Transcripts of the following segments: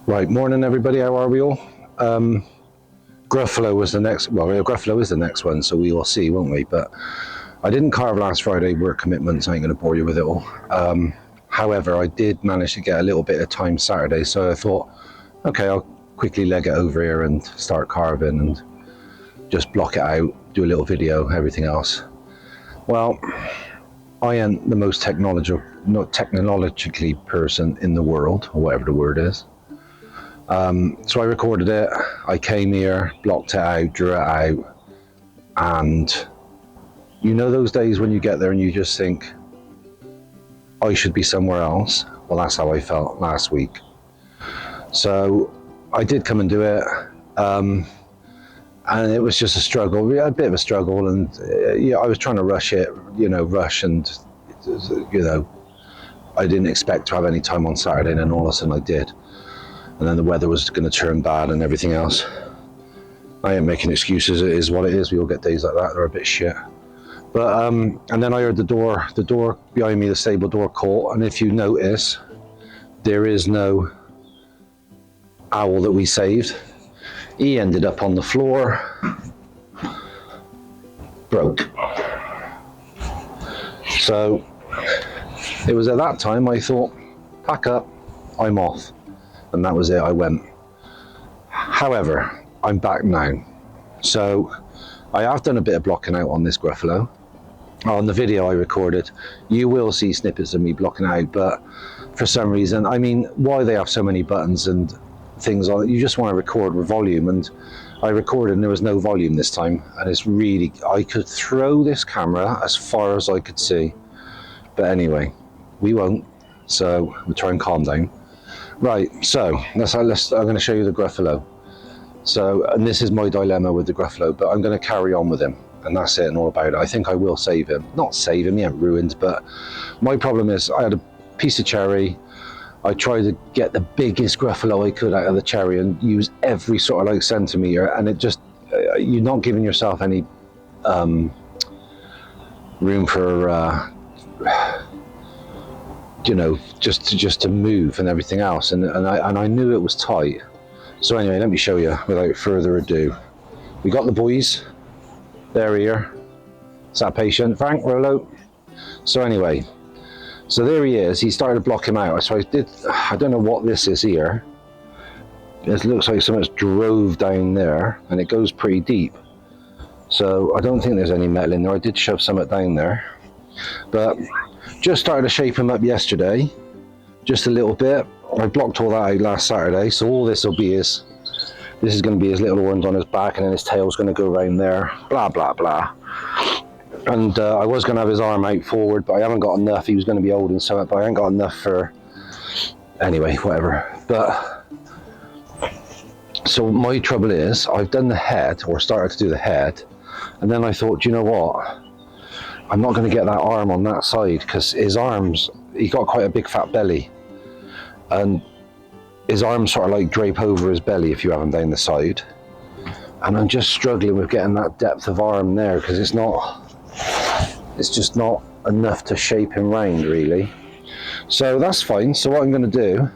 Right, morning everybody, how are we all? Gruffalo was the next, well, Gruffalo is the next one, so we will see, won't we? But I didn't carve last Friday, work commitments, I ain't going to bore you with it all. However, I did manage to get a little bit of time Saturday, so I thought, okay, I'll quickly leg it over here and start carving and just block it out, do a little video, everything else. Well, I ain't the most technologically person in the world, or whatever the word is. So I recorded it, I came here, blocked it out, drew it out, and you know those days when you get there and you just think, I should be somewhere else? Well, that's how I felt last week. So I did come and do it, and it was just a struggle, a bit of a struggle, and I was trying to rush it, and I didn't expect to have any time on Saturday, and then all of a sudden I did. And then the weather was going to turn bad and everything else. I ain't making excuses, it is what it is. We all get days like that, they're a bit shit. But, and then I heard the door behind me, the stable door caught, and if you notice, there is no owl that we saved. He ended up on the floor, broke. So, it was at that time I thought, pack up, I'm off. And that was it, I went. However, I'm back now. So I have done a bit of blocking out on this Gruffalo. On the video I recorded, you will see snippets of me blocking out, but for some reason, I mean, why they have so many buttons and things on it, you just want to record with volume, and I recorded and there was no volume this time, and it's really, I could throw this camera as far as I could see. But anyway, we won't, so we'll try and calm down. Right, so I'm going to show you the Gruffalo. So, and this is my dilemma with the Gruffalo, but I'm going to carry on with him, and that's it and all about it. I think I will save him. Not save him, he ain't ruined, but my problem is I had a piece of cherry. I tried to get the biggest Gruffalo I could out of the cherry and use every sort of like centimetre, and it just, you're not giving yourself any room for just to move and everything else, and I knew it was tight. So anyway, let me show you without further ado. We got the boys, they're here. Is that patient? Frank, Rolo? So anyway, so there he is. He started to block him out. So I don't know what this is here. It looks like someone's drove down there, and it goes pretty deep. So I don't think there's any metal in there. I did shove something down there, but just started to shape him up yesterday, just a little bit. I blocked all that out last Saturday, so all this will be this is going to be his little horns on his back, and then his tail's going to go around there, blah blah blah. And I was going to have his arm out forward, but I haven't got enough. He was going to be holding something, but I haven't got enough for, anyway, whatever. But so my trouble is, I've done the head, or started to do the head, and then I thought, you know what, I'm not going to get that arm on that side, because his arms, he got quite a big fat belly, and his arms sort of like drape over his belly if you have them down the side, and I'm just struggling with getting that depth of arm there, because it's just not enough to shape him round really. So that's fine. So what I'm going to do,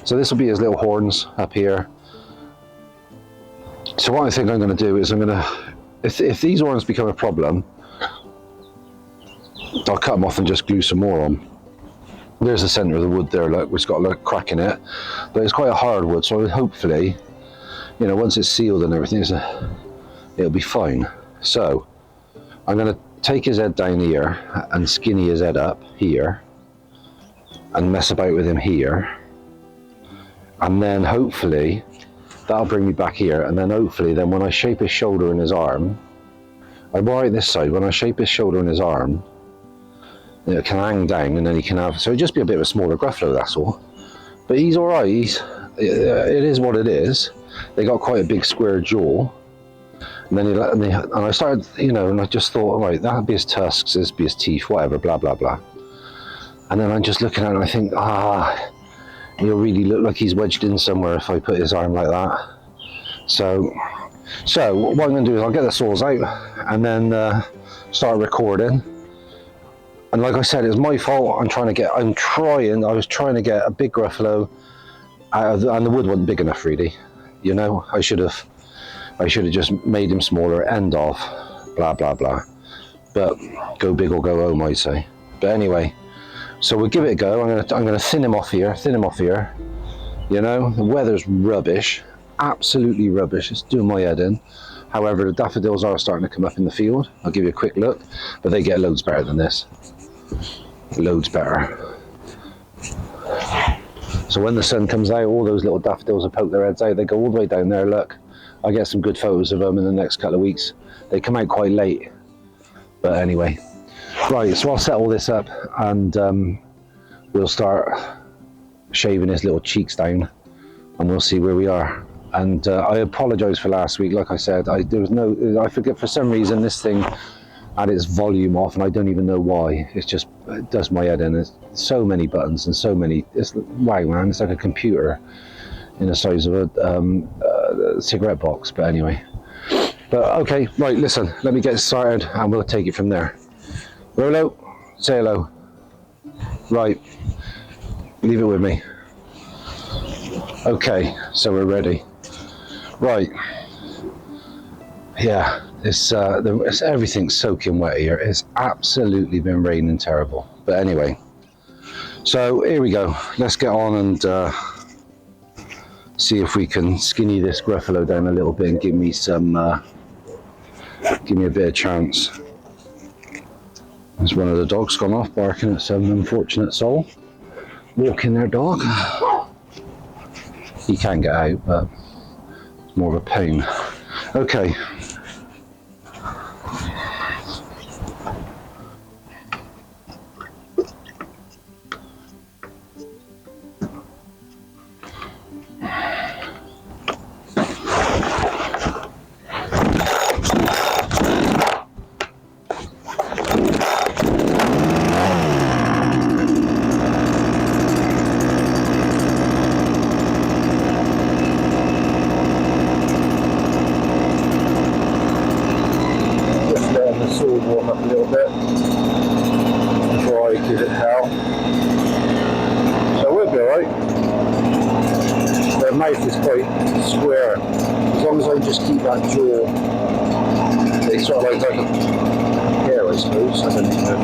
so this will be his little horns up here. So what I think I'm going to do is I'm going to, if these horns become a problem, I'll cut them off and just glue some more on. There's the centre of the wood there, look, it's got a little crack in it, but it's quite a hard wood, so hopefully, once it's sealed and everything, it'll be fine. So I'm going to take his head down here and skinny his head up here and mess about with him here, and then hopefully that'll bring me back here, and then hopefully then when I shape his shoulder and his arm, I'm alright this side, when I shape his shoulder and his arm, it can hang down, and then he can have, so it'll just be a bit of a smaller Gruffalo, that's all. But he's alright, it is what it is. They got quite a big square jaw, and then and I started, and I just thought, right, that'll be his tusks, this will be his teeth, whatever, blah blah blah. And then I'm just looking at it and I think, he'll really look like he's wedged in somewhere if I put his arm like that. So what I'm going to do is I'll get the saws out and then start recording. And like I said, it's my fault. I was trying to get a big Gruffalo And the wood wasn't big enough, really. You know, I should have just made him smaller. End of. Blah blah blah. But go big or go home, I'd say. But anyway, so we'll give it a go. I'm gonna thin him off here. You know, the weather's rubbish, absolutely rubbish. It's doing my head in. However, the daffodils are starting to come up in the field. I'll give you a quick look, but they get loads better than this. Loads better. So when the sun comes out, all those little daffodils will poke their heads out. They go all the way down there. Look, I get some good photos of them in the next couple of weeks. They come out quite late, but anyway. Right, so I'll set all this up, and we'll start shaving his little cheeks down, and we'll see where we are. And I apologise for last week. Like I said, I forget, for some reason this thing had its volume off, and I don't even know why. It does my head in. There's so many buttons and so many. Wow, man! It's like a computer in the size of a cigarette box. But anyway, okay, right. Listen, let me get started, and we'll take it from there. Rolo, say hello. Right, leave it with me. Okay, so we're ready. Right. Yeah, everything's soaking wet here. It's absolutely been raining terrible. But anyway, so here we go. Let's get on and see if we can skinny this Gruffalo down a little bit and give me a bit of chance. There's one of the dogs gone off barking at some unfortunate soul walking their dog. He can get out, but it's more of a pain. Okay. Warm up a little bit before I give it hell. So we'll be alright. Their mouth is quite square. As long as I just keep that jaw, they sort of like a hair, I suppose. I don't even know.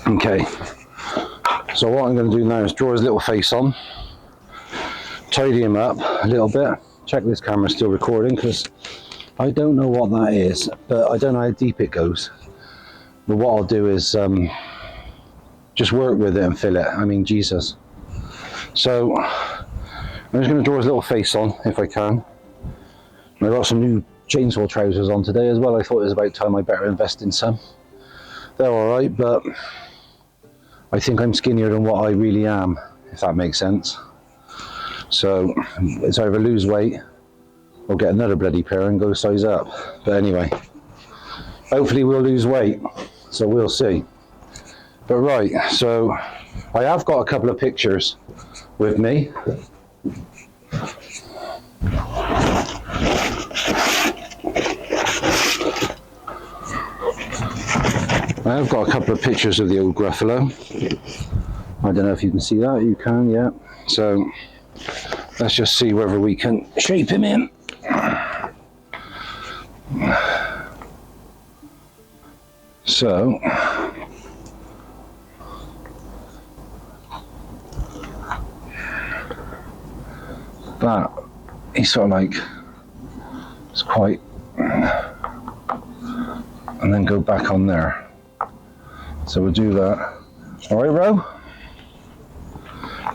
Okay, so what I'm going to do now is draw his little face on, tidy him up a little bit, check this camera's still recording because I don't know what that is, but I don't know how deep it goes. But what I'll do is just work with it and fill it. I mean, Jesus, So I'm just going to draw his little face on if I can. And I got some new chainsaw trousers on today as well. I thought it was about time I better invest in some. They're alright, but I think I'm skinnier than what I really am, if that makes sense. So it's either lose weight or get another bloody pair and go size up. But anyway, hopefully we'll lose weight, so we'll see. But right, so I have got a couple of pictures with me. I have got a couple of pictures of the old Gruffalo. I don't know if you can see that. You can, yeah. So let's just see whether we can shape him in. So that he's sort of like, it's quite, and then go back on there. So we'll do that. All right, Ro?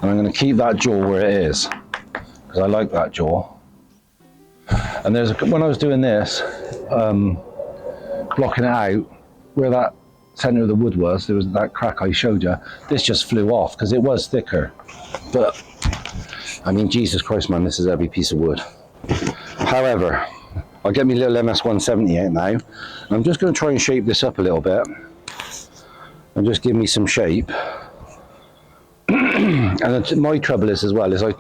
And I'm going to keep that jaw where it is, because I like that jaw. And when I was doing this, blocking it out, where that centre of the wood was, there was that crack I showed you. This just flew off, because it was thicker. But, I mean, Jesus Christ, man, this is every piece of wood. However, I'll get my little MS-170 out now. And I'm just going to try and shape this up a little bit. And just give me some shape. And my trouble is as well, is I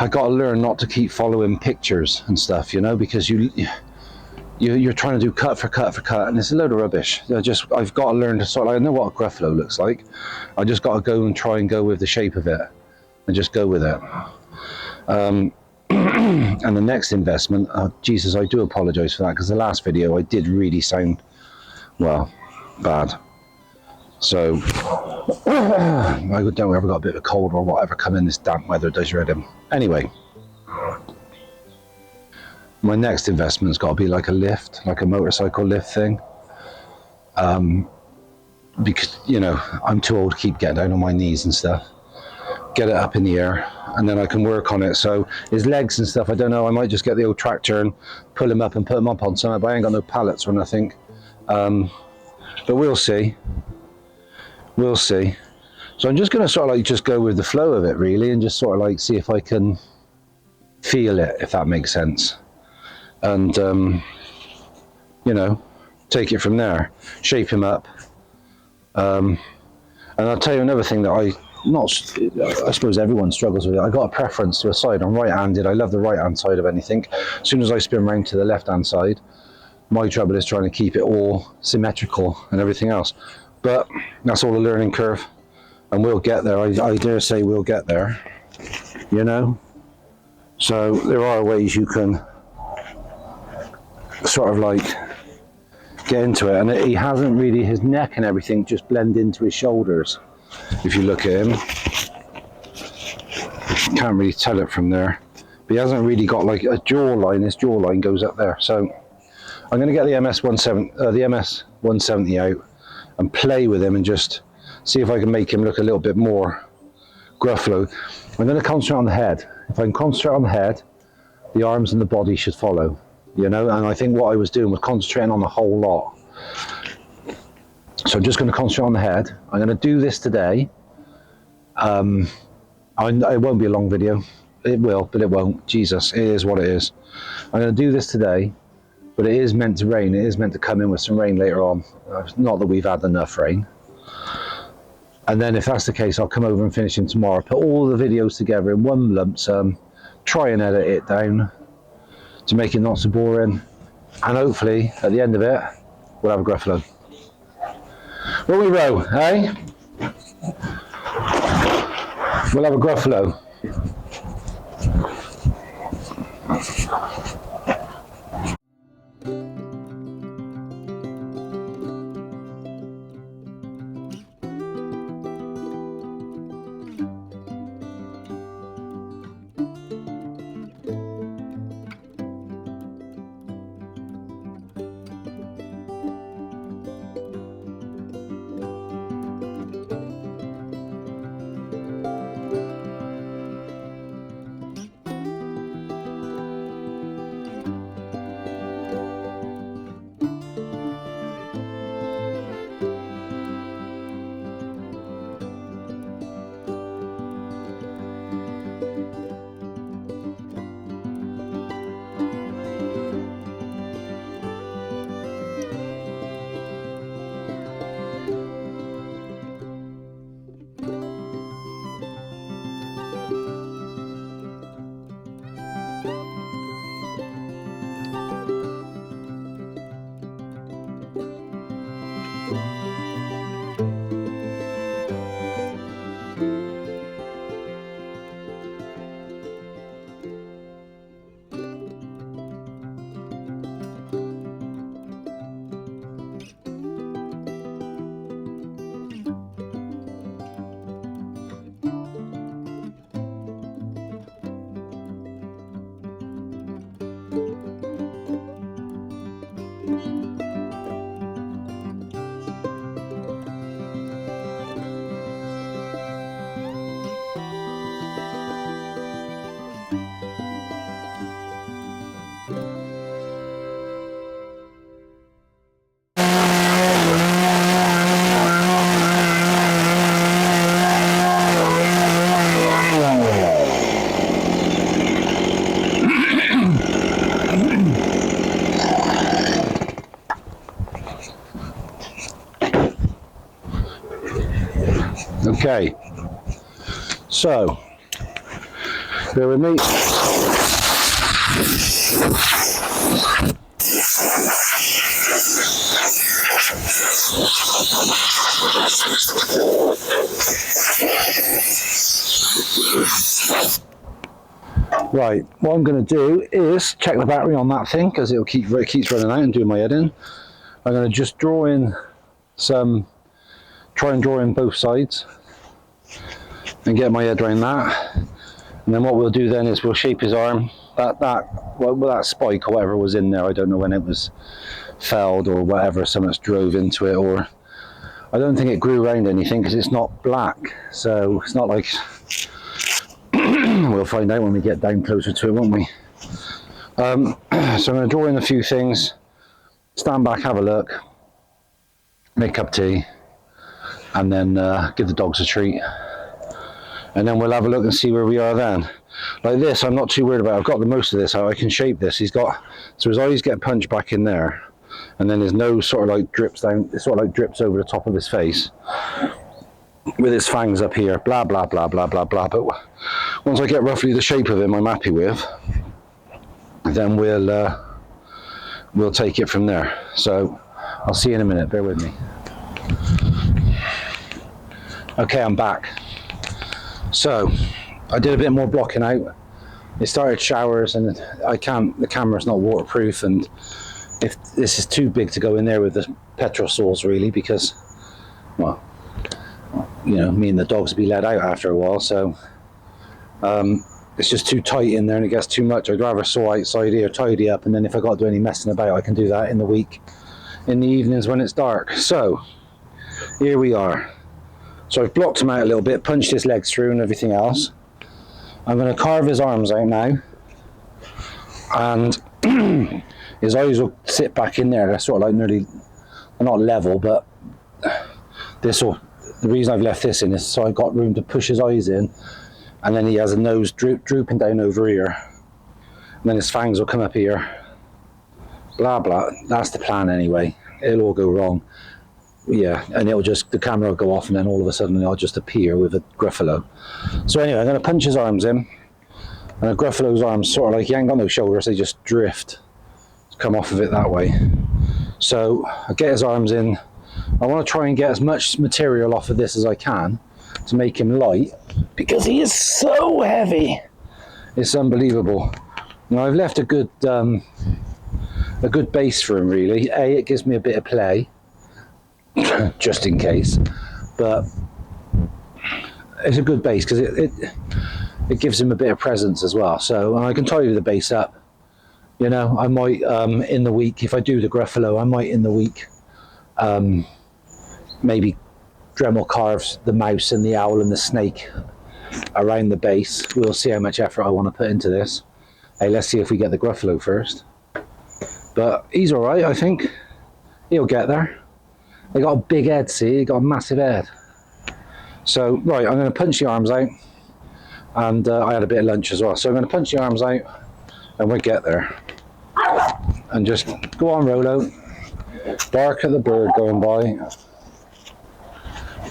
got to learn not to keep following pictures and stuff, you know, because you're trying to do cut for cut for cut, and it's a load of rubbish. I've got to learn to sort of, I know what a Gruffalo looks like. I just got to go and try and go with the shape of it, and just go with it. And the next investment, oh, Jesus, I do apologise for that, because the last video I did really sound, well, bad. So I don't know, ever got a bit of a cold or whatever come in this damp weather does your head in. Anyway, my next investment's got to be like a lift, like a motorcycle lift thing. Because, you know, I'm too old to keep getting down on my knees and stuff. Get it up in the air, and then I can work on it. So his legs and stuff, I don't know, I might just get the old tractor and pull him up and put him up on something, but I ain't got no pallets or nothing. But we'll see. We'll see. So I'm just going to sort of like just go with the flow of it really, and just sort of like see if I can feel it, if that makes sense. And, you know, take it from there, shape him up. And I'll tell you another thing that I suppose everyone struggles with it. I got a preference to a side. I'm right-handed. I love the right-hand side of anything. As soon as I spin round to the left-hand side, my trouble is trying to keep it all symmetrical and everything else. But that's all a learning curve, and we'll get there. I dare say we'll get there, you know. So there are ways you can sort of like get into it, and he hasn't really, his neck and everything just blend into his shoulders. If you look at him, you can't really tell it from there, but he hasn't really got like a jawline. His jawline goes up there. So I'm going to get the MS-170 out and play with him and just see if I can make him look a little bit more Gruffalo. I'm going to concentrate on the head. If I can concentrate on the head, the arms and the body should follow, you know. And I think what I was doing was concentrating on the whole lot. So I'm just going to concentrate on the head. I'm going to do this today. It won't be a long video. It will, but it won't. Jesus, it is what it is. I'm going to do this today, but it is meant to rain. It is meant to come in with some rain later on. Not that we've had enough rain. And then if that's the case, I'll come over and finish him tomorrow. Put all the videos together in one lump sum. Try and edit it down to make it not so boring. And hopefully, at the end of it, we'll have a Gruffalo. Will we row, eh? We'll have a Gruffalo. Okay, so bear with me. Right, what I'm going to do is check the battery on that thing because it keeps running out and doing my head in. I'm going to just draw in try and draw in both sides and get my head around that. And then what we'll do then is we'll shape his arm. That spike or whatever was in there, I don't know when it was felled or whatever, someone's drove into it, or I don't think it grew around anything because it's not black, so it's not like we'll find out when we get down closer to it, won't we? So I'm going to draw in a few things, stand back, have a look, make a cup of tea, and then give the dogs a treat, and then we'll have a look and see where we are then. Like this, I'm not too worried about. I've got the most of this out. I can shape this. So his eyes get punched back in there, and then his nose sort of like drips down. It sort of like drips over the top of his face, with his fangs up here. Blah blah blah blah blah blah. But once I get roughly the shape of him, I'm happy with. Then we'll take it from there. So I'll see you in a minute. Bear with me. Okay, I'm back. So I did a bit more blocking out. It started showers, and the camera's not waterproof, and if this is too big to go in there with the petrol source really, because, well, you know, me and the dogs will be let out after a while, so it's just too tight in there and it gets too much. I'd rather saw outside here, tidy up, and then if I got to do any messing about, I can do that in the week, in the evenings when it's dark. So here we are. So I've blocked him out a little bit, punched his legs through and everything else. I'm going to carve his arms out now, and his eyes will sit back in there. They're sort of like nearly, they're not level, but the reason I've left this in is so I've got room to push his eyes in, and then he has a nose drooping down over here, and then his fangs will come up here. Blah blah. That's the plan anyway. It'll all go wrong. Yeah, and the camera will go off, and then all of a sudden I'll just appear with a Gruffalo. So anyway, I'm going to punch his arms in, and a Gruffalo's arms sort of like, he ain't got no shoulders, they just drift, come off of it that way. So I get his arms in. I want to try and get as much material off of this as I can to make him light, because he is so heavy. It's unbelievable. Now I've left a good base for him really. It gives me a bit of play, just in case, but it's a good base because it gives him a bit of presence as well. So I can tidy the base up. You know, I might in the week, if I do the Gruffalo, I might in the week maybe Dremel carves the mouse and the owl and the snake around the base. We'll see how much effort I want to put into this. Hey, let's see if we get the Gruffalo first. But he's all right, I think. He'll get there. They got a big head, see? They got a massive head. So, right, I'm going to punch the arms out. And I had a bit of lunch as well. So I'm going to punch the arms out and we'll get there. And just go on, Rolo. Bark at the bird going by.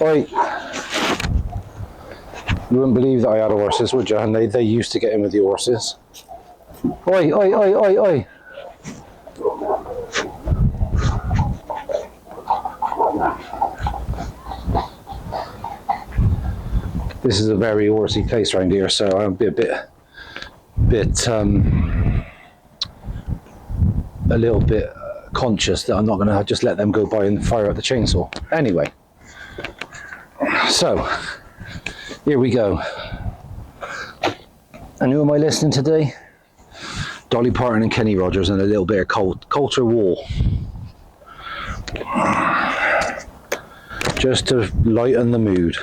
Oi. You wouldn't believe that I had horses, would you? And they used to get in with the horses. Oi, oi, oi, oi, oi. This is a very horsey place around here, so I'll be a little bit conscious that I'm not going to just let them go by and fire up the chainsaw. Anyway, so here we go. And who am I listening to today? Dolly Parton and Kenny Rogers, and a little bit of Coulter Wall, just to lighten the mood.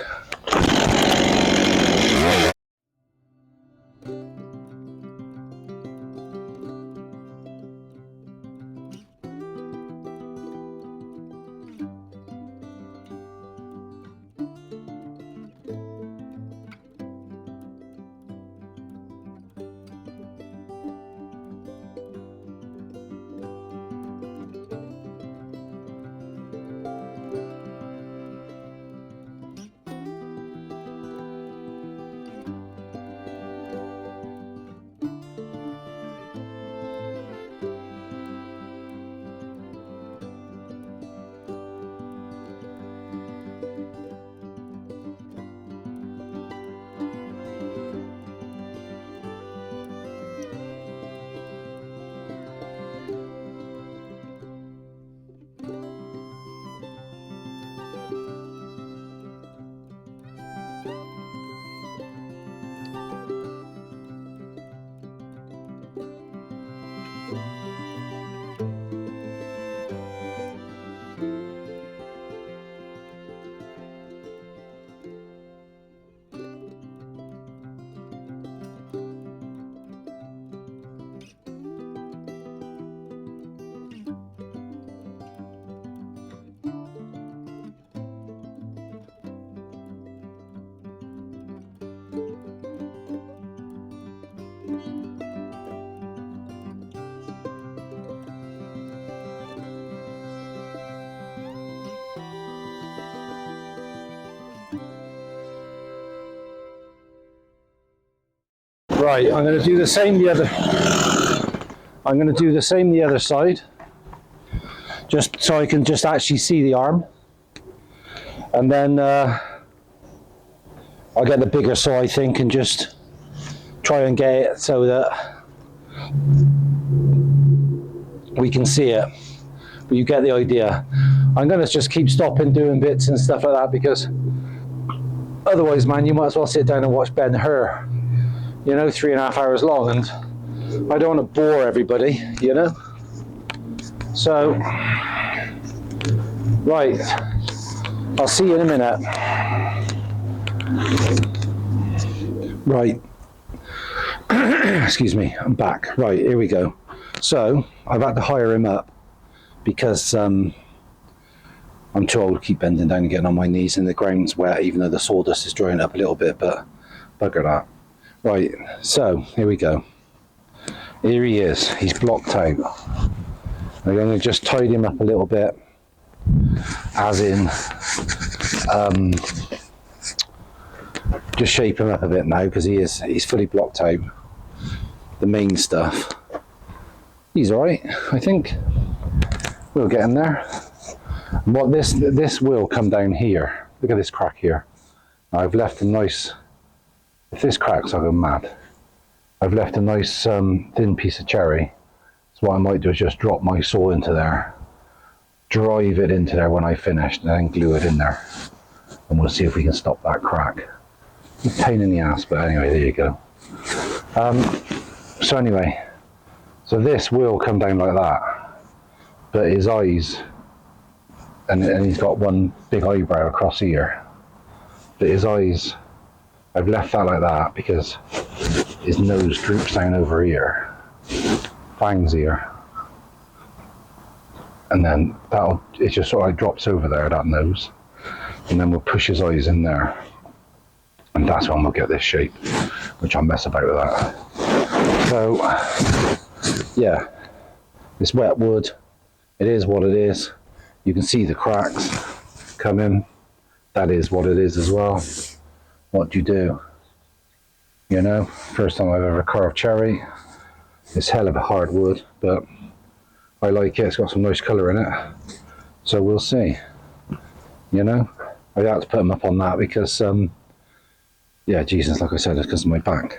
Right, I'm going to do the same the other. I'm going to do the same the other side, just so I can just actually see the arm, and then I'll get the bigger saw, I think, and just try and get it so that we can see it. But you get the idea. I'm going to just keep stopping doing bits and stuff like that, because otherwise, man, you might as well sit down and watch Ben Hur, you know, 3.5 hours long, and I don't want to bore everybody, you know. So, right, I'll see you in a minute. Right, excuse me, I'm back. Right, here we go. So, I've had to hire him up because I'm too old to keep bending down and getting on my knees, and the ground's wet, even though the sawdust is drying up a little bit, but bugger that. Right, so, here we go. Here he is, he's blocked out. I'm going to just tidy him up a little bit, as in, just shape him up a bit now, because he's fully blocked out. The main stuff. He's alright, I think. We'll get in there. And what this will come down here. Look at this crack here. I've left a nice, if this cracks I'll go mad. I've left a nice thin piece of cherry. So what I might do is just drop my saw into there, drive it into there when I finished, and then glue it in there. And we'll see if we can stop that crack. It's a pain in the ass, but anyway, there you go. So anyway, so this will come down like that, but his eyes, and he's got one big eyebrow across here, but his eyes, I've left that like that because his nose droops down over here, fangs here, and then it just sort of like drops over there, that nose, and then we'll push his eyes in there, and that's when we'll get this shape, which I'll mess about with that. So yeah, it's wet wood, it is what it is. You can see the cracks coming, that is what it is as well. What do you do? You know, first time I've ever carved cherry. It's hell of a hard wood, but I like it. It's got some nice colour in it. So we'll see. You know, I had to put them up on that because, yeah, Jesus, like I said, it's because of my back.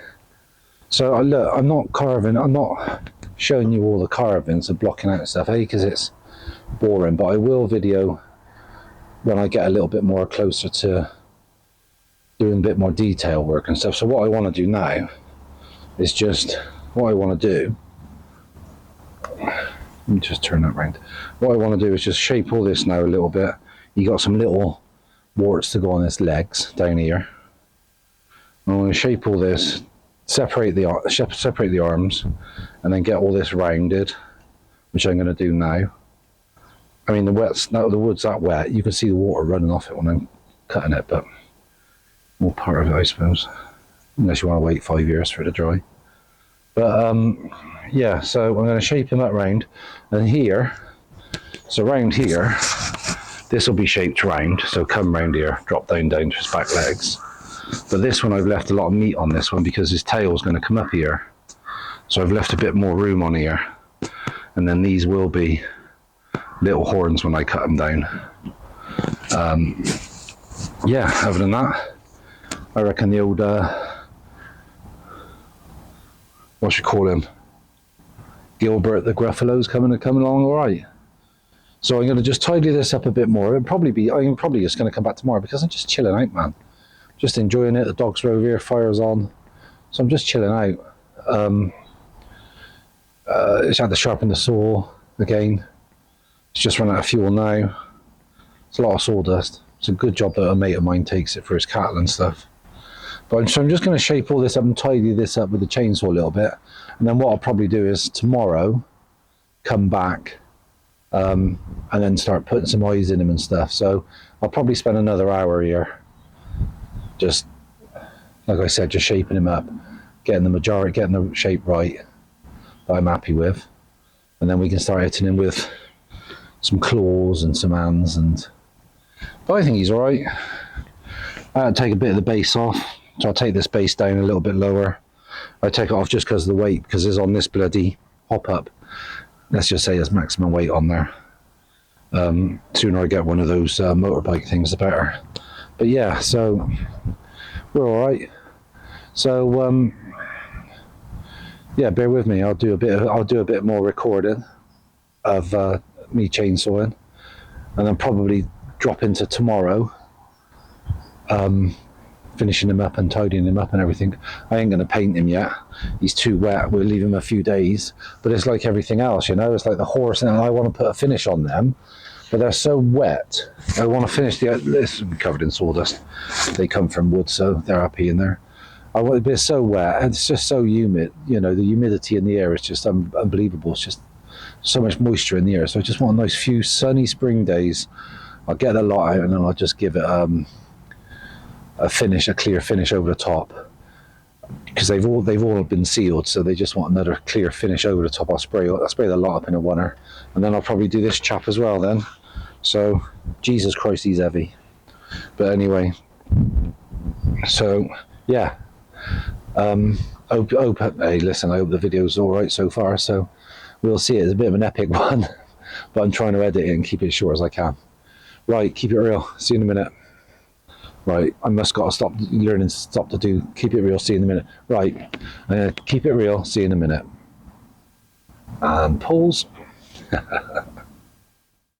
So look, I'm not carving, I'm not showing you all the carvings and blocking out stuff, because it's boring, but I will video when I get a little bit more closer to doing a bit more detail work and stuff. So what I want to do now is just, what I want to do, let me just turn that round. What I want to do is just shape all this now a little bit. You got some little warts to go on his legs down here. I'm going to shape all this, separate the arms, and then get all this rounded, which I'm going to do now. I mean, the wood's that wet, you can see the water running off it when I'm cutting it, but more part of it, I suppose, unless you want to wait 5 years for it to dry. But yeah, so I'm going to shape him up round, and here, so round here, this will be shaped round, so come round here, drop down to his back legs. But this one, I've left a lot of meat on this one because his tail's going to come up here, so I've left a bit more room on here, and then these will be little horns when I cut them down. Yeah, other than that, I reckon the old, what should you call him? Gilbert the Gruffalo's coming along all right. So I'm going to just tidy this up a bit more. I'm probably just going to come back tomorrow because I'm just chilling out, man. Just enjoying it. The dogs are over here, fire's on. So I'm just chilling out. Just had to sharpen the saw again. It's just run out of fuel now. It's a lot of sawdust. It's a good job that a mate of mine takes it for his cattle and stuff. But so I'm just going to shape all this up and tidy this up with the chainsaw a little bit. And then what I'll probably do is tomorrow come back and then start putting some eyes in him and stuff. So I'll probably spend another hour here, just like I said, just shaping him up, getting the shape right that I'm happy with, and then we can start hitting him with some claws and some hands. But I think he's all right. I had to take a bit of the base off, so I'll take this base down a little bit lower, I take it off just because of the weight, because it's on this bloody hop up. Let's just say there's maximum weight on there. Sooner I get one of those motorbike things, the better. But yeah, so we're all right. So yeah, bear with me. I'll do a bit more recording of me chainsawing, and then probably drop into tomorrow, finishing him up and tidying him up and everything. I ain't going to paint him yet. He's too wet. We'll leave him a few days. But it's like everything else, you know. It's like the horse, and I want to put a finish on them, but they're so wet. I want to finish this is covered in sawdust. They come from wood, so they're happy in there. I want it to be so wet, and it's just so humid. You know, the humidity in the air is just unbelievable. It's just so much moisture in the air. So I just want a nice few sunny spring days. I'll get a lot out, and then I'll just give it a clear finish over the top, because they've all been sealed, so they just want another clear finish over the top. I'll spray the lot up in a oneer, and then I'll probably do this chap as well then. So Jesus Christ, he's heavy. But anyway, so yeah, hey, listen, I hope the video's all right so far. So we'll see. It's a bit of an epic one, but I'm trying to edit it and keep it as short as I can. Right, keep it real. See you in a minute. Right, I must got to stop learning to do keep it real, see you in a minute. Right, keep it real, see you in a minute. And pause.